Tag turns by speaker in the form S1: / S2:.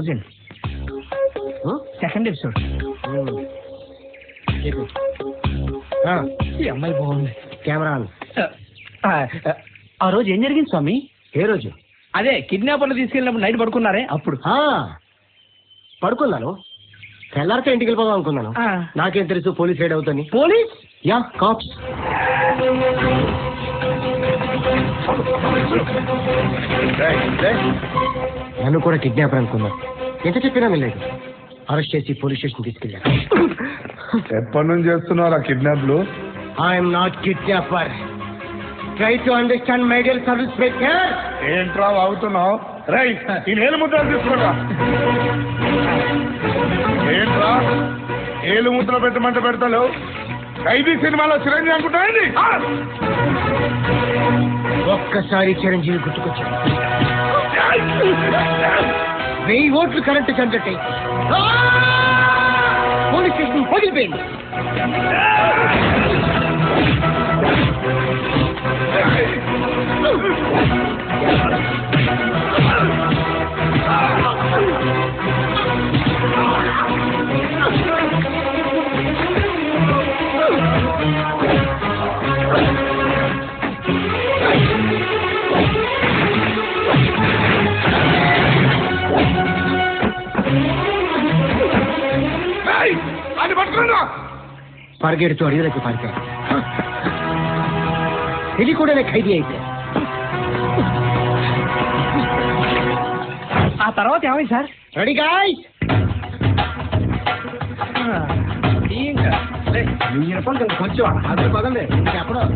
S1: 1000. Second episode. ఈ అమ్మాయి బాగుంది.
S2: Camera on.
S1: ఆ రోజు ఏం జరిగింది స్వామి?
S2: ఏ రోజు?
S1: అదే కిడ్నాపర్లు తీసుకెళ్ళినప్పుడు నైట్ పడుకున్నారే అప్పుడు.
S2: పడుకున్నాను. తెల్లారితే ఇంటికి వెళ్ళిపోదాం అనుకున్నాను. నాకేం తెలుసు పోలీస్ రైడ్ అవుతుంది.
S1: పోలీస్?
S2: Yeah, cops. నన్ను కూడా కిడ్నాపర్ అనుకున్నాను. ఎంత చెప్పినా వెళ్ళలేదు. అరెస్ట్ చేసి పోలీస్ స్టేషన్ తీసుకెళ్ళాను.
S3: ఎప్పటి నుంచి చేస్తున్నారా కిడ్నాప్లు?
S2: I'm not kidnapper. Try to understand my dear sub inspector.
S3: ఏంట్రా అవుతున్నావు? రైట్, ఈ ఏలు ముద్రలు తీసుకురా. ఏంట్రా ఏలు ముద్ర పెట్టమంటే పెడతావు? ఖైదీ సినిమాలో చిరంజీవి అనుకుంటాయండి.
S2: ఒక్కసారి చిరంజీవి గుర్తుకొచ్చాడు. 1000 ఓట్లు కరెంట్ జనరేట్ పోలీస్ స్టేషన్ పగిలిపోయింది. పరిగెడుతూ అడవిలోకి పారిపోయాడు. ఇది కూడా ఖైదీ అయితే.
S1: ఆ తర్వాత ఏమైంది సార్?
S2: Ready guys?
S1: కొంచెం
S2: అదే పదండి. చెప్పడం